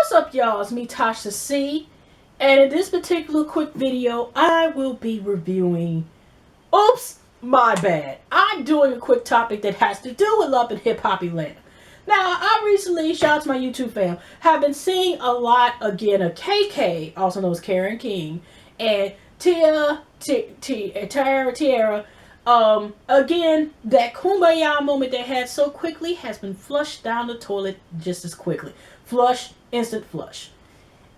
What's up, y'all? It's me, Tasha C. And in this particular quick video, I will be reviewing... Oops, my bad. I'm doing a quick topic that has to do with love and hip-hoppy land. Now, I recently, shout out to my YouTube fam, have been seeing a lot, again, of KK, also known as Karen King, and Tiara, again, that kumbaya moment they had so quickly has been flushed down the toilet just as quickly. Flush, instant flush.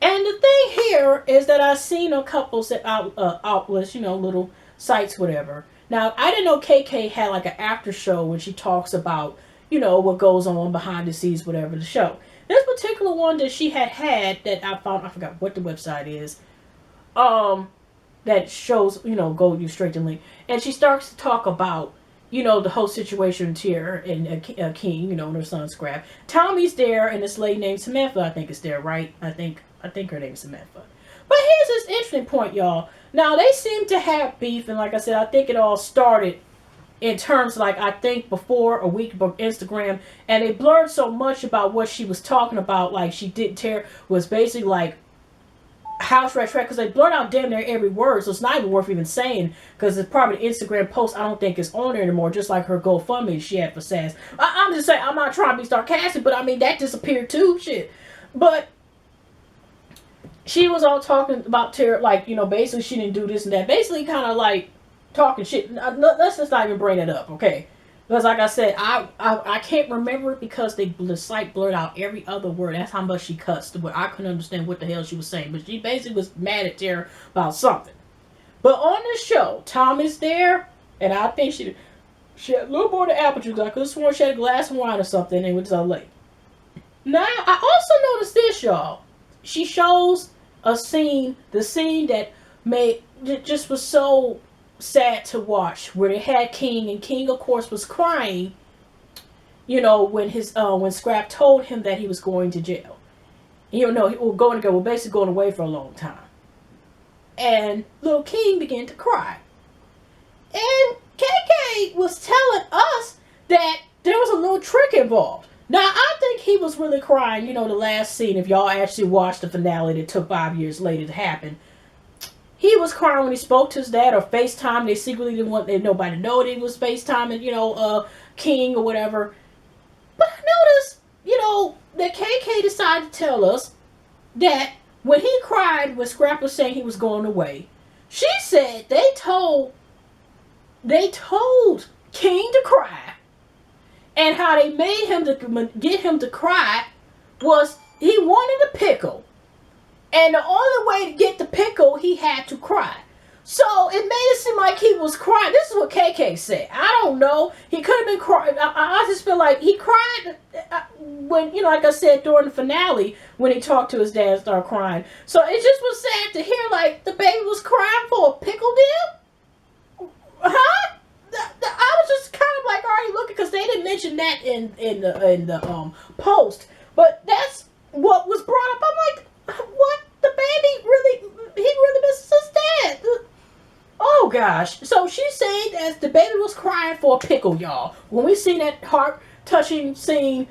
And the thing here is that I've seen a couple set outlets, little sites, whatever. Now, I didn't know KK had like an after show when she talks about, what goes on behind the scenes, whatever the show. This particular one that she had that I found, I forgot what the website is, that shows, go you straight to link. And she starts to talk about, the whole situation here and King, and her son Scrap. Tommy's there, and this lady named Samantha, I think is there, right? I think her name's Samantha. But here's this interesting point, y'all. Now, they seem to have beef, and like I said, I think it all started in terms, like, I think before a week before Instagram, and they blurred so much about what she was talking about, like, she didn't tear, was basically, like, house rat track, because they blurred out damn near every word, so it's not even worth even saying, because it's probably the Instagram post I don't think is on there anymore, just like her GoFundMe she had for Sass. I'm just saying, I'm not trying to be sarcastic, but I mean, that disappeared too, shit. But she was all talking about Tara, like, basically she didn't do this and that, basically kind of like talking shit. Let's just not even bring it up, okay? Because like I said, I can't remember it because the site blurred out every other word. That's how much she cussed. But I couldn't understand what the hell she was saying. But she basically was mad at Tara about something. But on this show, Tom is there, and I think she had a little more than apple juice. I could have sworn she had a glass of wine or something, and it was late. Now, I also noticed this, y'all. She shows a scene, the scene that just was so sad to watch, where they had King, and King of course was crying, when Scrap told him that he was going to jail. He was basically going away for a long time. And little King began to cry. And KK was telling us that there was a little trick involved. Now, I think he was really crying, the last scene, if y'all actually watched the finale that took 5 years later to happen. He was crying when he spoke to his dad or FaceTime. They secretly didn't want nobody to know that he was FaceTiming, King or whatever. But I noticed, that KK decided to tell us that when he cried, when Scrap was saying he was going away, she said they told King to cry. And how they made him to get him to cry was he wanted a pickle. And the only way to get the pickle, he had to cry. So it made it seem like he was crying. This is what KK said. I don't know. He could have been crying. I just feel like he cried when, like I said, during the finale, when he talked to his dad and started crying. So it just was sad to hear, like, the baby was crying for a pickle deal? Huh? I was just kind of like already looking, because they didn't mention that in the post. But that's what was brought up. I'm like, what? The baby he really misses his dad. Oh gosh. So she's saying that the baby was crying for a pickle, y'all. When we seen that heart-touching scene,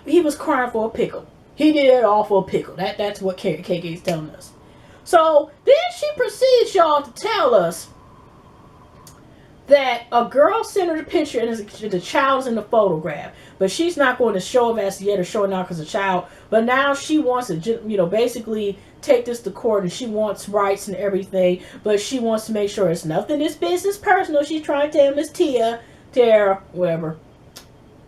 he was crying for a pickle. He did it all for a pickle. That's what KK is telling us. So then she proceeds, y'all, to tell us that a girl sent her the picture and the child's in the photograph, but she's not going to show it as yet or show it now because the child. But now she wants to, basically take this to court, and she wants rights and everything. But she wants to make sure it's nothing this business personal. She's trying to tell Miss Tara, whatever,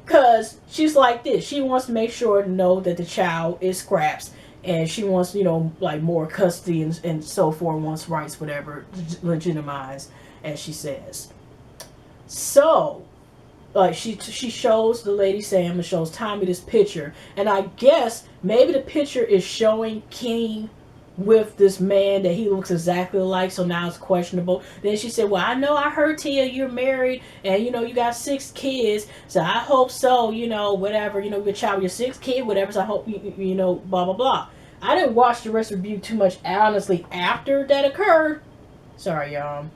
because she's like this. She wants to make sure to know that the child is Scraps, and she wants, like more custody and so forth. Wants rights, whatever, legitimized, as she says. So, like, she shows the lady Sam and shows Tommy this picture. And I guess maybe the picture is showing King with this man that he looks exactly like. So now it's questionable. Then she said, well, I heard, Tia, you're married. And, you got 6 kids. So I hope so, whatever. Your child, your 6th kid, whatever. So I hope, blah, blah, blah. I didn't watch the rest of the review too much, honestly, after that occurred. Sorry, y'all.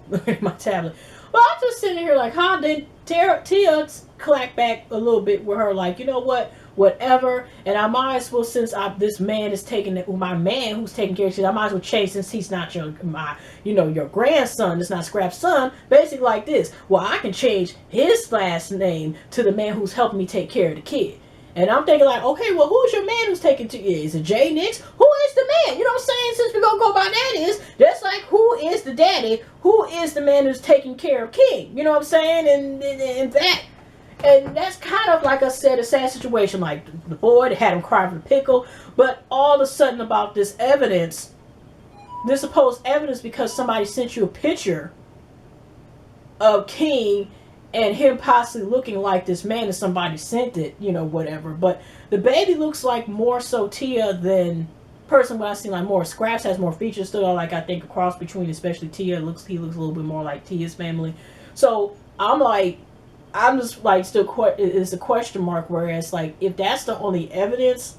Look at my tablet. Well, I'm just sitting here like, huh? Then Tia clacked back a little bit with her, like, you know what? whatever. And I might as well, since this man is taking it, my man who's taking care of shit, I might as well change since he's not your grandson. It's not Scrap's son. Basically like this. Well, I can change his last name to the man who's helping me take care of the kid. And I'm thinking like, okay, well, who's your man who's taking to you? Is it Jay Nix? Who is the man? You know what I'm saying? Since we're going to go by that is, that's like, who is the daddy? Who is the man who's taking care of King? You know what I'm saying? And that's kind of, like I said, a sad situation. Like, the boy had him cry for the pickle. But all of a sudden about this evidence, this supposed evidence, because somebody sent you a picture of King and him possibly looking like this man, and somebody sent it, whatever. But the baby looks like more so Tia than person when I see like more. Scraps has more features still, like I think a cross between especially Tia. He looks a little bit more like Tia's family. So I'm just like still it's a question mark. Whereas like if that's the only evidence,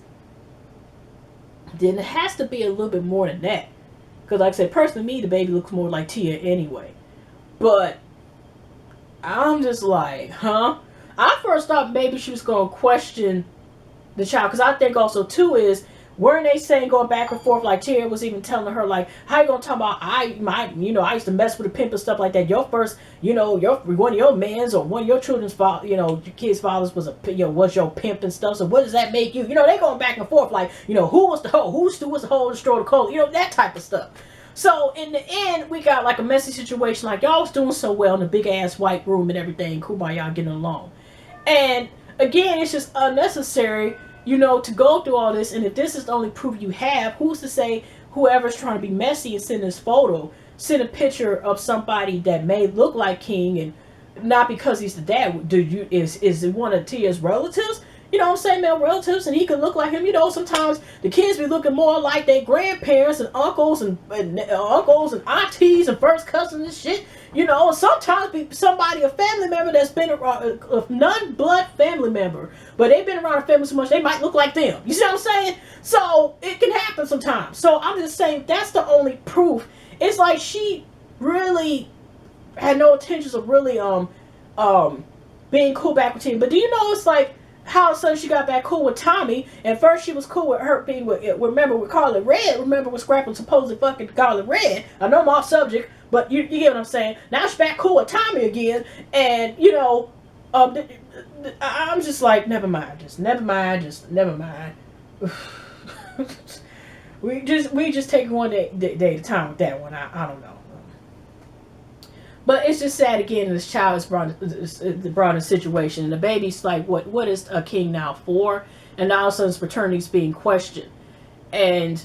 then it has to be a little bit more than that. Because like I said, personally, me, the baby looks more like Tia anyway. But I'm just like, huh? I first thought maybe she was going to question the child. Because I think also, too, weren't they saying going back and forth, like Tia was even telling her, like, how you going to talk about, I used to mess with a pimp and stuff like that. Your first, one of your mans or one of your children's father, your kids' fathers was was your pimp and stuff. So what does that make you? They going back and forth, like, who was the hoe? Who was the hoe to destroy the coal? That type of stuff. So, in the end, we got, like, a messy situation. Like, y'all was doing so well in the big-ass white room and everything. Cool by y'all getting along. And, again, it's just unnecessary, to go through all this. And if this is the only proof you have, who's to say whoever's trying to be messy and send this photo, send a picture of somebody that may look like King, and not because he's the dad. Is it one of Tia's relatives? You know what I'm saying, male relatives, and he could look like him. Sometimes the kids be looking more like their grandparents and uncles and uncles and aunties and first cousins and shit. Sometimes be somebody, a family member that's been around, a non-blood family member, but they've been around a family so much they might look like them. You see what I'm saying? So it can happen sometimes. So I'm just saying that's the only proof. It's like she really had no intentions of really being cool back with him. But do you know it's like how sudden she got back cool with Tommy, and first she was cool with her being with Carly Red. Remember when Scrap was supposedly fucking Carly Red? I know I'm off subject, but you get what I'm saying. Now she's back cool with Tommy again, and I'm just like, never mind. we just take one day at a time with that one. I don't know. But it's just sad again. This child is brought in a situation, and the baby's like, what is a King now for? And now all of a sudden his paternity is being questioned. And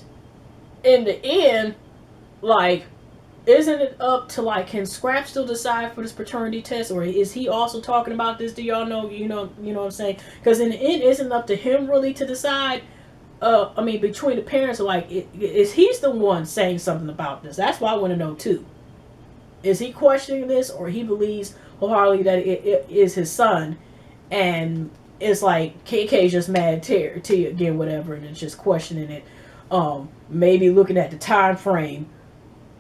in the end, like, isn't it up to, like, can Scrap still decide for this paternity test, or is he also talking about this? Do y'all know? You know what I'm saying? Because in the end, isn't it up to him really to decide? Between the parents, like, is he's the one saying something about this? That's what I want to know too. Is he questioning this, or he believes wholeheartedly that it is his son, and it's like KK's just mad at Tia again, whatever, and it's just questioning it. Maybe looking at the time frame,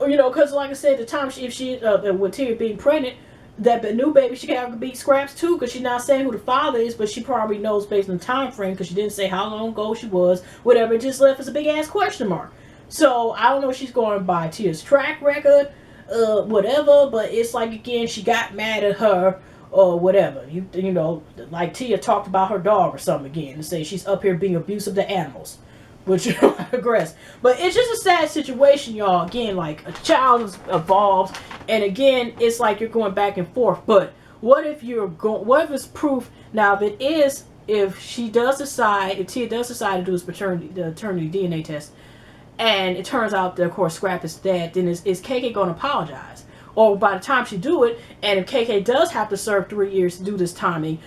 because like I said, the time with Tia being pregnant, that the new baby she can beat Scraps too, because she's not saying who the father is, but she probably knows based on the time frame, because she didn't say how long ago she was, whatever. It just left as a big ass question mark. So I don't know if she's going by Tia's track record. Whatever, but it's like, again, she got mad at her or whatever. Like Tia talked about her dog or something again, to say she's up here being abusive to animals, which I aggress. But it's just a sad situation, y'all. Again, like, a child is evolved, and again, it's like you're going back and forth. But what if it's proof now that if Tia does decide to do his paternity DNA test, and it turns out that, of course, Scrap is dead, then is KK going to apologize? Or by the time she do it, and if KK does have to serve 3 years to do this timing,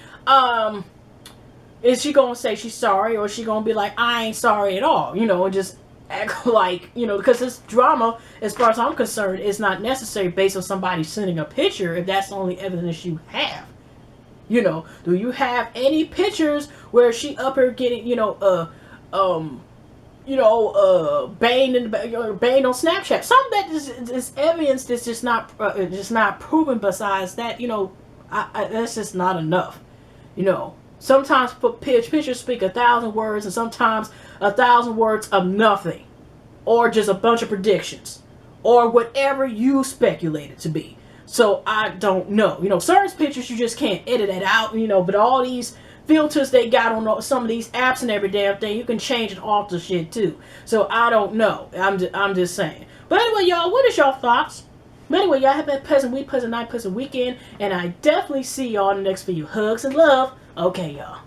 is she going to say she's sorry, or is she going to be like, I ain't sorry at all, and just act like, because this drama, as far as I'm concerned, is not necessary based on somebody sending a picture, if that's the only evidence you have. Do you have any pictures where she up here getting, banged on Snapchat? Some of that is evidence that's just not proven. Besides that, that's just not enough. Sometimes pictures speak 1,000 words, and sometimes 1,000 words of nothing, or just a bunch of predictions, or whatever you speculate it to be. So I don't know. Certain pictures you just can't edit it out. But all these filters they got on some of these apps and every damn thing, you can change and alter shit too. So I don't know. I'm just saying. But anyway, y'all, what is y'all thoughts? But anyway, y'all have a pleasant week, pleasant night, pleasant weekend, and I definitely see y'all in the next video. Hugs and love. Okay, y'all.